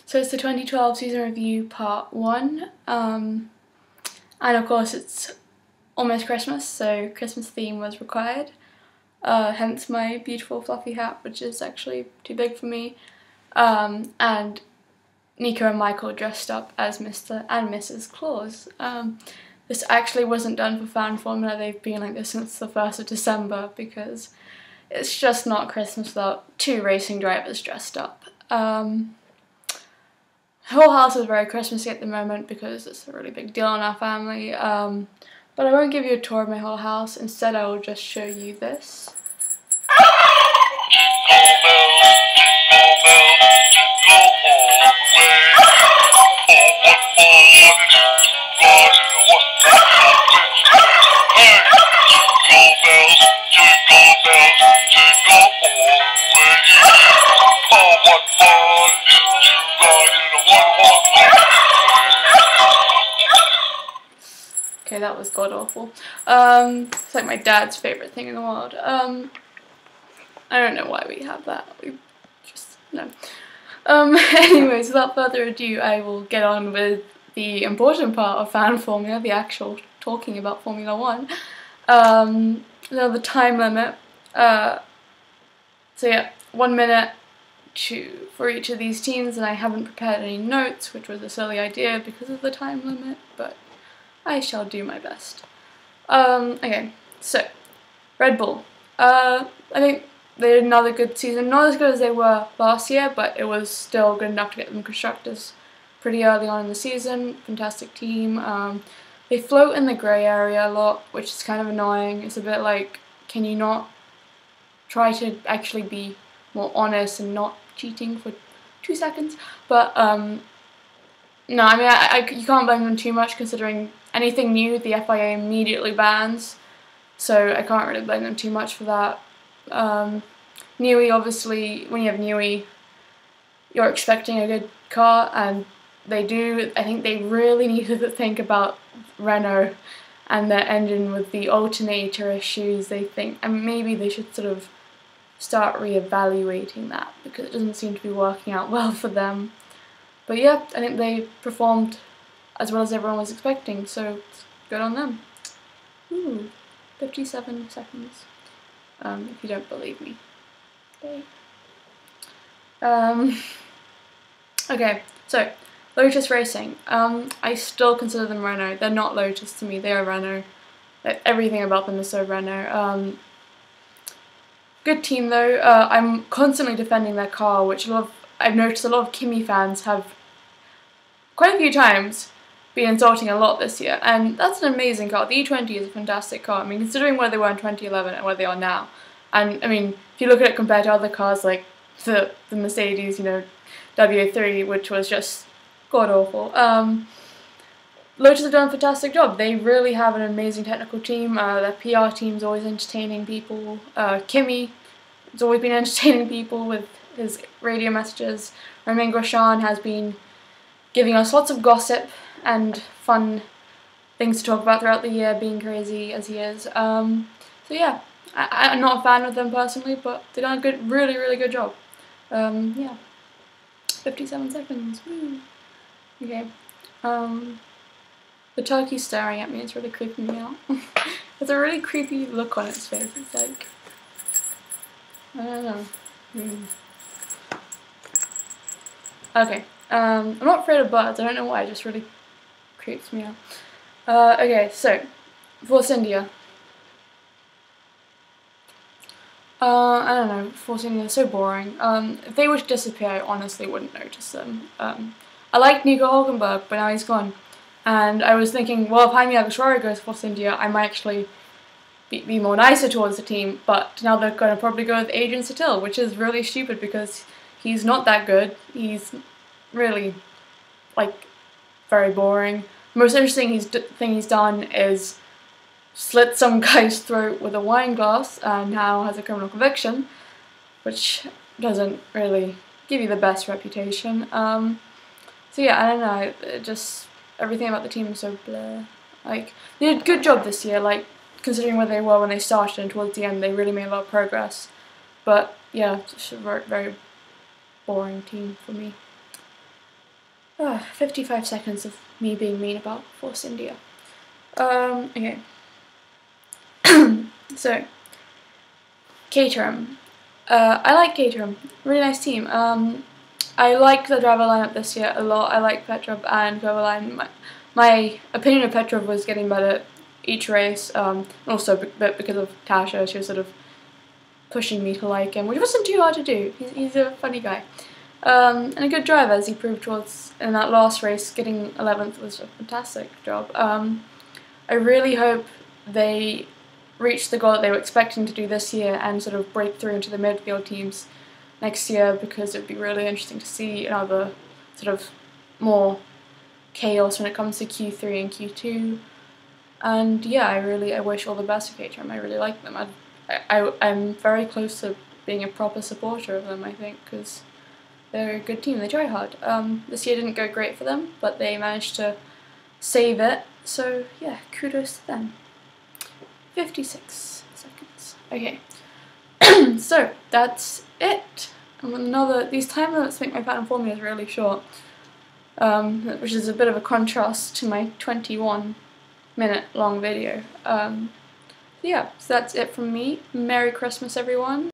So it's the 2012 season review part 1, and of course it's almost Christmas, so Christmas theme was required, hence my beautiful fluffy hat, which is actually too big for me, and Nico and Michael dressed up as Mr. and Mrs. Claus. This actually wasn't done for fan formula. They've been like this since the 1st of December because it's just not Christmas without 2 racing drivers dressed up. The whole house is very Christmassy at the moment because it's a really big deal in our family, but I won't give you a tour of my whole house. Instead I will just show you this. Okay, that was god awful. It's like my dad's favourite thing in the world. I don't know why we have that. We just, no. Anyways, without further ado, I will get on with the important part of fan formula, the actual talking about Formula 1. Now the time limit. So yeah, 1 minute for each of these teams, and I haven't prepared any notes, which was a silly idea because of the time limit, but I shall do my best. Okay, so Red Bull. I think they did another good season, not as good as they were last year, but it was still good enough to get them constructors pretty early on in the season. Fantastic team. They float in the grey area a lot, which is kind of annoying. It's a bit like, can you not try to actually be more honest and not cheating for 2 seconds? But no, I mean, you can't blame them too much considering anything new the FIA immediately bans, so I can't really blame them too much for that. Newey, obviously, when you have Newey, you're expecting a good car, and they do. I think they really needed to think about Renault and their engine with the alternator issues. They think, and maybe they should sort of start re-evaluating that because it doesn't seem to be working out well for them. But yeah, I think they performed as well as everyone was expecting, so good on them. Ooh, 57 seconds, if you don't believe me. Okay. Okay, so Lotus Racing. I still consider them Renault. They're not Lotus to me, they are Renault. Everything about them is so Renault. Good team though. I'm constantly defending their car, which I've noticed a lot of Kimi fans have quite a few times been insulting a lot this year, and that's an amazing car. The E20 is a fantastic car. I mean, considering where they were in 2011 and where they are now, and I mean, if you look at it compared to other cars like the Mercedes, you know, W3, which was just god awful. Lotus have done a fantastic job. They really have an amazing technical team. Their PR team's always entertaining people. Kimi has always been entertaining people with his radio messages. Romain Grosjean has been giving us lots of gossip and fun things to talk about throughout the year, being crazy as he is. So yeah, I'm not a fan of them personally, but they've done a good, really good job. Yeah, 57 seconds. Woo. Okay. The turkey's staring at me. It's really creeping me out. There's a really creepy look on its face. It's like, I don't know. Okay. I'm not afraid of birds. I don't know why. It just really creeps me out. Okay, so Force India. I don't know. Force India is so boring. If they were to disappear, I honestly wouldn't notice them. I like Nico Hulkenberg, but now he's gone. And I was thinking, well, if Jaime Alguersuari goes to Force India, I might actually be more nicer towards the team. But now they're going to probably go with Adrian Sutil, which is really stupid because he's not that good. He's really, like, very boring. The most interesting thing he's done is slit some guy's throat with a wine glass and now has a criminal conviction, which doesn't really give you the best reputation. So yeah, I don't know, it just, everything about the team is so bleh. Like, they did a good job this year, like, considering where they were when they started, and towards the end they really made a lot of progress. But yeah, it's just a very, very boring team for me. 55 seconds of me being mean about Force India. Okay. So, Caterham. I like Caterham. Really nice team. I like the driver lineup this year a lot. I like Petrov and Kovalainen. My opinion of Petrov was getting better each race. Also because of Tasha, she was sort of pushing me to like him, which wasn't too hard to do. He's a funny guy. And a good driver, as he proved towards in that last race. Getting 11th was a fantastic job. I really hope they reach the goal that they were expecting to do this year and sort of break through into the midfield teams next year, because it would be really interesting to see another sort of more chaos when it comes to Q3 and Q2. And yeah, I wish all the best for Caterham. I really like them. I'm very close to being a proper supporter of them, I think, because they're a good team. They try hard. This year didn't go great for them, but they managed to save it. So yeah, kudos to them. 56 seconds. Okay. So that's it. These time limits make my pattern formulas really short, which is a bit of a contrast to my 21-minute long video. Yeah, so that's it from me. Merry Christmas, everyone.